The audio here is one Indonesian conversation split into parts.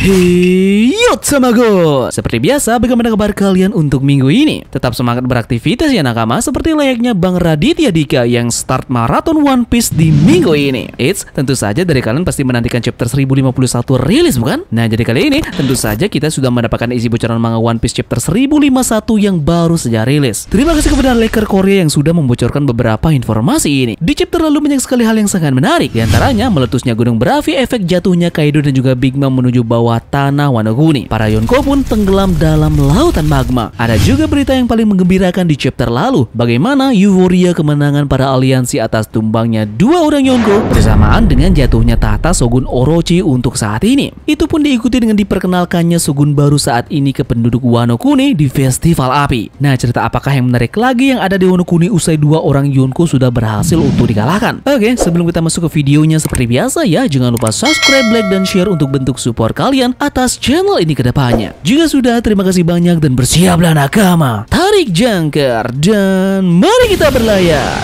Hey yo Tamago, seperti biasa bagaimana kabar kalian untuk minggu ini? Tetap semangat beraktivitas ya nakama, seperti layaknya Bang Raditya Dika yang start maraton One Piece di minggu ini. Eits, tentu saja dari kalian pasti menantikan chapter 1051 rilis bukan? Nah jadi kali ini tentu saja kita sudah mendapatkan isi bocoran manga One Piece chapter 1051 yang baru saja rilis. Terima kasih kepada leaker Korea yang sudah membocorkan beberapa informasi ini. Di chapter lalu banyak sekali hal yang sangat menarik, diantaranya meletusnya gunung berapi, efek jatuhnya Kaido dan juga Big Mom menuju bawah tanah Wano Kuni. Para Yonko pun tenggelam dalam lautan magma. Ada juga berita yang paling menggembirakan di chapter lalu, bagaimana euforia kemenangan para aliansi atas tumbangnya dua orang Yonko bersamaan dengan jatuhnya tahta Shogun Orochi untuk saat ini. Itu pun diikuti dengan diperkenalkannya Shogun baru saat ini ke penduduk Wano Kuni di Festival Api. Nah, cerita apakah yang menarik lagi yang ada di Wano Kuni usai dua orang Yonko sudah berhasil untuk dikalahkan? Oke, sebelum kita masuk ke videonya seperti biasa ya, jangan lupa subscribe, like, dan share untuk bentuk support kalian atas channel ini ke depannya. Jika sudah, terima kasih banyak dan bersiaplah nakama. Tarik jangkar dan mari kita berlayar.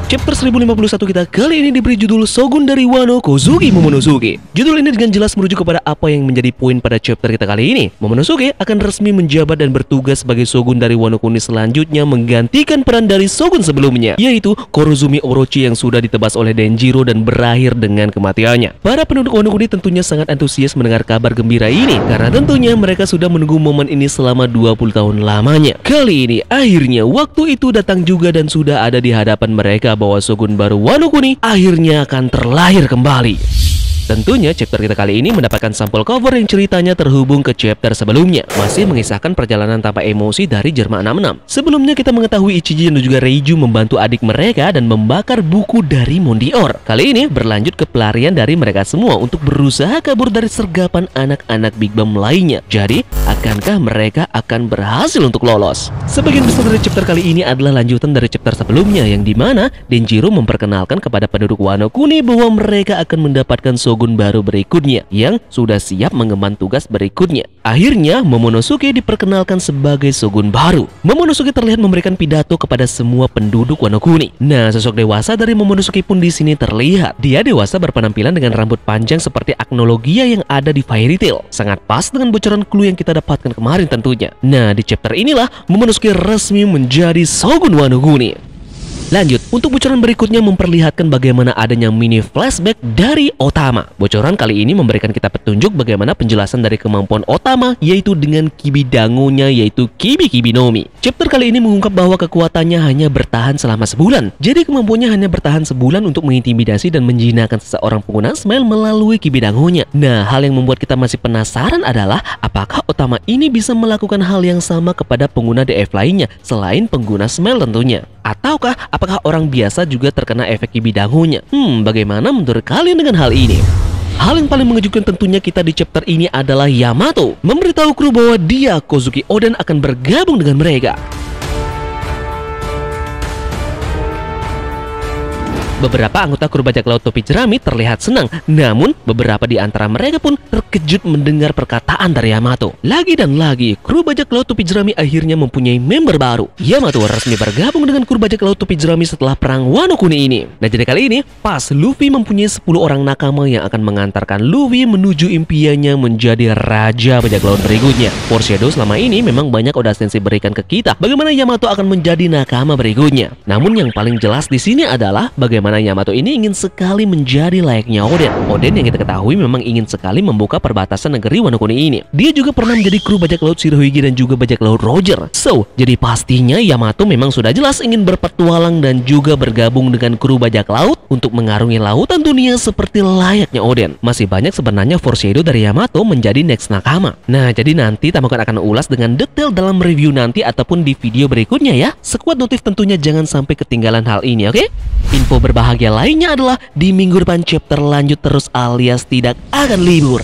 Chapter 1051 kita kali ini diberi judul Shogun dari Wano, Kozuki Momonosuke. Judul ini dengan jelas merujuk kepada apa yang menjadi poin pada chapter kita kali ini. Momonosuke akan resmi menjabat dan bertugas sebagai Shogun dari Wano Kuni, selanjutnya menggantikan peran dari Shogun sebelumnya, yaitu Kurozumi Orochi yang sudah ditebas oleh Denjiro dan berakhir dengan kematiannya. Para penduduk Wano Kuni tentunya sangat antusias mendengar kabar gembira ini, karena tentunya mereka sudah menunggu momen ini selama 20 tahun lamanya. Kali ini akhirnya waktu itu datang juga dan sudah ada di hadapan mereka bahwa Shogun baru Wano Kuni akhirnya akan terlahir kembali. Tentunya chapter kita kali ini mendapatkan sampul cover yang ceritanya terhubung ke chapter sebelumnya, masih mengisahkan perjalanan tanpa emosi dari Jerma 66. Sebelumnya kita mengetahui Ichiji dan juga Reiju membantu adik mereka dan membakar buku dari Mondior. Kali ini berlanjut ke pelarian dari mereka semua untuk berusaha kabur dari sergapan anak-anak Big Mom lainnya. Jadi, akankah mereka akan berhasil untuk lolos? Sebagian besar dari chapter kali ini adalah lanjutan dari chapter sebelumnya, yang dimana Denjiro memperkenalkan kepada penduduk Wano Kuni bahwa mereka akan mendapatkan Shogun baru berikutnya yang sudah siap mengemban tugas berikutnya. Akhirnya Momonosuke diperkenalkan sebagai Shogun baru. Momonosuke terlihat memberikan pidato kepada semua penduduk Wano Kuni. Nah, sosok dewasa dari Momonosuke pun di sini terlihat. Dia dewasa berpenampilan dengan rambut panjang seperti Agnologia yang ada di Fairy Tail. Sangat pas dengan bocoran clue yang kita dapatkan kemarin tentunya. Nah, di chapter inilah Momonosuke resmi menjadi Shogun Wano Kuni. Lanjut, untuk bocoran berikutnya memperlihatkan bagaimana adanya mini flashback dari Otama. Bocoran kali ini memberikan kita petunjuk bagaimana penjelasan dari kemampuan Otama, yaitu dengan Kibidango-nya, yaitu Kibi no Mi. Chapter kali ini mengungkap bahwa kekuatannya hanya bertahan selama sebulan. Jadi kemampuannya hanya bertahan sebulan untuk mengintimidasi dan menjinakkan seseorang pengguna Smile melalui Kibidango-nya. Nah, hal yang membuat kita masih penasaran adalah apakah Otama ini bisa melakukan hal yang sama kepada pengguna DF lainnya selain pengguna Smile tentunya. Ataukah apakah orang biasa juga terkena efek Kibidango-nya? Bagaimana menurut kalian dengan hal ini? Hal yang paling mengejutkan tentunya kita di chapter ini adalah Yamato memberitahu kru bahwa dia, Kozuki Oden, akan bergabung dengan mereka. Beberapa anggota kru bajak laut topi jerami terlihat senang, namun beberapa di antara mereka pun terkejut mendengar perkataan dari Yamato. Lagi dan lagi, kru bajak laut topi jerami akhirnya mempunyai member baru. Yamato resmi bergabung dengan kru bajak laut topi jerami setelah perang Wano Kuni ini. Nah, jadi kali ini pas Luffy mempunyai 10 orang nakama yang akan mengantarkan Luffy menuju impiannya menjadi raja bajak laut berikutnya. Foreshadow selama ini memang banyak Oda Sensei berikan ke kita bagaimana Yamato akan menjadi nakama berikutnya. Namun yang paling jelas di sini adalah bagaimana Yamato ini ingin sekali menjadi layaknya Oden. Oden yang kita ketahui memang ingin sekali membuka perbatasan negeri Wano Kuni ini. Dia juga pernah menjadi kru bajak laut Shirohige dan juga bajak laut Roger. So, jadi pastinya Yamato memang sudah jelas ingin berpetualang dan juga bergabung dengan kru bajak laut untuk mengarungi lautan dunia seperti layaknya Oden. Masih banyak sebenarnya foreshadow dari Yamato menjadi next nakama. Nah, jadi nanti Tamakan akan ulas dengan detail dalam review nanti ataupun di video berikutnya ya. Sekuat notif tentunya jangan sampai ketinggalan hal ini, oke? Info berbahagia lainnya adalah di minggu depan chapter lanjut terus alias tidak akan libur.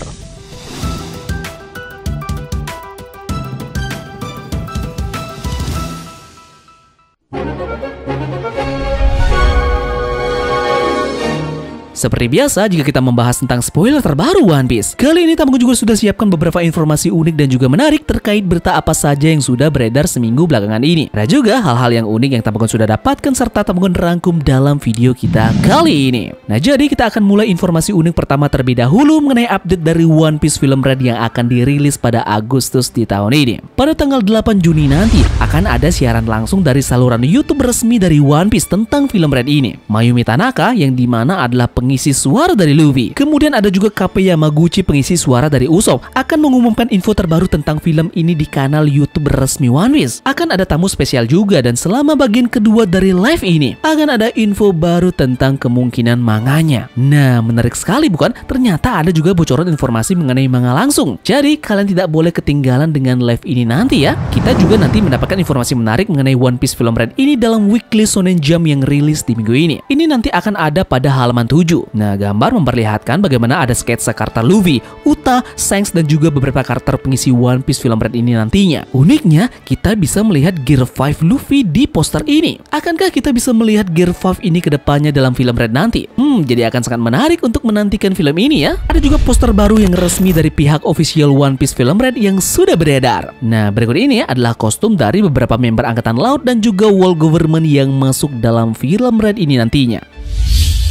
Seperti biasa, jika kita membahas tentang spoiler terbaru One Piece, kali ini Tamagon juga sudah siapkan beberapa informasi unik dan juga menarik terkait berita apa saja yang sudah beredar seminggu belakangan ini. Ada juga hal-hal yang unik yang Tamagon sudah dapatkan serta Tamagon rangkum dalam video kita kali ini. Nah, jadi kita akan mulai informasi unik pertama terlebih dahulu mengenai update dari One Piece Film Red yang akan dirilis pada Agustus di tahun ini. Pada tanggal 8 Juni nanti akan ada siaran langsung dari saluran YouTube resmi dari One Piece tentang film Red ini. Mayumi Tanaka yang dimana adalah pengisi suara dari Luffy. Kemudian ada juga Kape Yamaguchi pengisi suara dari Usopp akan mengumumkan info terbaru tentang film ini di kanal YouTube resmi One Piece. Akan ada tamu spesial juga dan selama bagian kedua dari live ini akan ada info baru tentang kemungkinan manganya. Nah, menarik sekali bukan? Ternyata ada juga bocoran informasi mengenai manga langsung. Jadi kalian tidak boleh ketinggalan dengan live ini nanti ya. Kita juga nanti mendapatkan informasi menarik mengenai One Piece Film Red ini dalam Weekly Shonen Jump yang rilis di minggu ini. Ini nanti akan ada pada halaman 7. Nah, gambar memperlihatkan bagaimana ada sketsa karakter Luffy, Uta, Shanks dan juga beberapa karakter pengisi One Piece Film Red ini nantinya. Uniknya, kita bisa melihat Gear 5 Luffy di poster ini. Akankah kita bisa melihat Gear 5 ini ke depannya dalam film Red nanti? Jadi akan sangat menarik untuk menantikan film ini ya. Ada juga poster baru yang resmi dari pihak official One Piece Film Red yang sudah beredar. Nah, berikut ini adalah kostum dari beberapa member Angkatan Laut dan juga World Government yang masuk dalam film Red ini nantinya.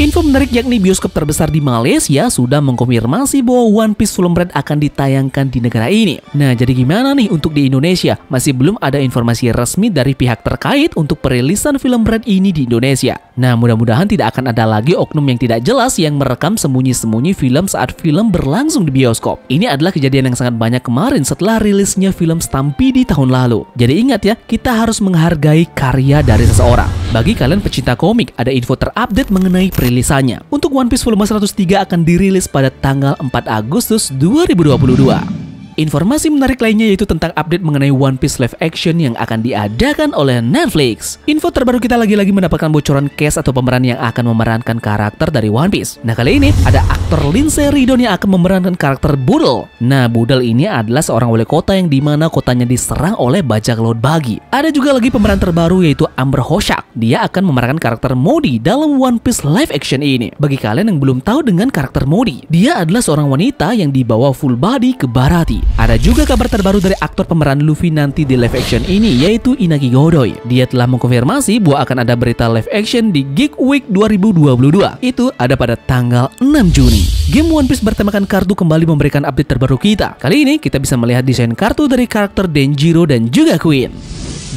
Info menarik yakni bioskop terbesar di Malaysia sudah mengkonfirmasi bahwa One Piece Film Red akan ditayangkan di negara ini. Nah, jadi gimana nih untuk di Indonesia? Masih belum ada informasi resmi dari pihak terkait untuk perilisan film Red ini di Indonesia. Nah, mudah-mudahan tidak akan ada lagi oknum yang tidak jelas yang merekam sembunyi-sembunyi film saat film berlangsung di bioskop. Ini adalah kejadian yang sangat banyak kemarin setelah rilisnya film Stampede di tahun lalu. Jadi ingat ya, kita harus menghargai karya dari seseorang. Bagi kalian pecinta komik, ada info terupdate mengenai perilisannya. Untuk One Piece volume 103 akan dirilis pada tanggal 4 Agustus 2022. Informasi menarik lainnya yaitu tentang update mengenai One Piece live action yang akan diadakan oleh Netflix. Info terbaru kita lagi-lagi mendapatkan bocoran cast atau pemeran yang akan memerankan karakter dari One Piece. Nah, kali ini ada aktor Lindsay Ridon yang akan memerankan karakter Boodle. Nah, Boodle ini adalah seorang wali kota yang dimana kotanya diserang oleh bajak laut bagi. Ada juga lagi pemeran terbaru yaitu Amber Hoshak. Dia akan memerankan karakter Modi dalam One Piece live action ini. Bagi kalian yang belum tahu dengan karakter Modi, dia adalah seorang wanita yang dibawa full body ke Baratie. Ada juga kabar terbaru dari aktor pemeran Luffy nanti di live action ini yaitu Inaki Godoy. Dia telah mengkonfirmasi bahwa akan ada berita live action di Geek Week 2022. Itu ada pada tanggal 6 Juni. Game One Piece bertemakan kartu kembali memberikan update terbaru kita. Kali ini kita bisa melihat desain kartu dari karakter Denjiro dan juga Queen.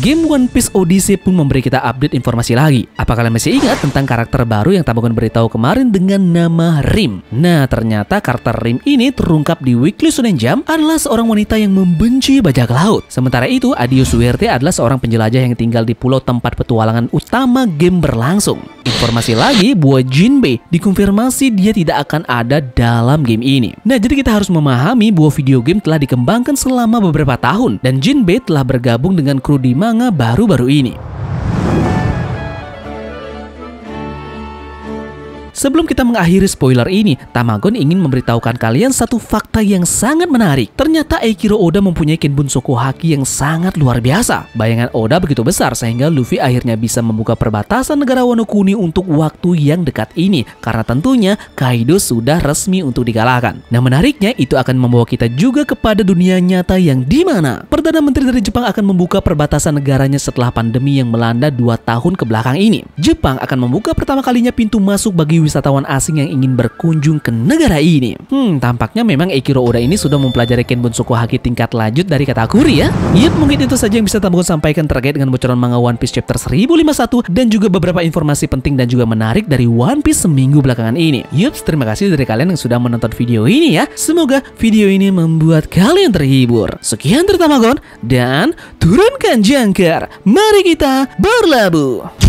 Game One Piece Odyssey pun memberi kita update informasi lagi. Apa kalian masih ingat tentang karakter baru yang Tamagon beritahu kemarin dengan nama Rim? Nah, ternyata karakter Rim ini terungkap di Weekly Shonen Jump adalah seorang wanita yang membenci bajak laut. Sementara itu, Adio Suerte adalah seorang penjelajah yang tinggal di pulau tempat petualangan utama game berlangsung. Informasi lagi bahwa Jinbei dikonfirmasi dia tidak akan ada dalam game ini. Nah, jadi kita harus memahami bahwa video game telah dikembangkan selama beberapa tahun dan Jinbei telah bergabung dengan kru di manga baru-baru ini. Sebelum kita mengakhiri spoiler ini, Tamagon ingin memberitahukan kalian satu fakta yang sangat menarik. Ternyata Eiichiro Oda mempunyai Kenbunsoku Haki yang sangat luar biasa. Bayangan Oda begitu besar sehingga Luffy akhirnya bisa membuka perbatasan negara Wano Kuni untuk waktu yang dekat ini. Karena tentunya Kaido sudah resmi untuk dikalahkan. Nah, menariknya itu akan membawa kita juga kepada dunia nyata yang dimana Perdana Menteri dari Jepang akan membuka perbatasan negaranya setelah pandemi yang melanda 2 tahun ke belakang ini. Jepang akan membuka pertama kalinya pintu masuk bagi wisatawan asing yang ingin berkunjung ke negara ini. Tampaknya memang Eiichiro Oda ini sudah mempelajari Kenbunsoku Haki tingkat lanjut dari Katakuri ya. Mungkin itu saja yang bisa Tamagon sampaikan terkait dengan bocoran manga One Piece chapter 1051 dan juga beberapa informasi penting dan juga menarik dari One Piece seminggu belakangan ini. Terima kasih dari kalian yang sudah menonton video ini ya. Semoga video ini membuat kalian terhibur. Sekian dari Tamagon dan turunkan jangkar. Mari kita berlabuh.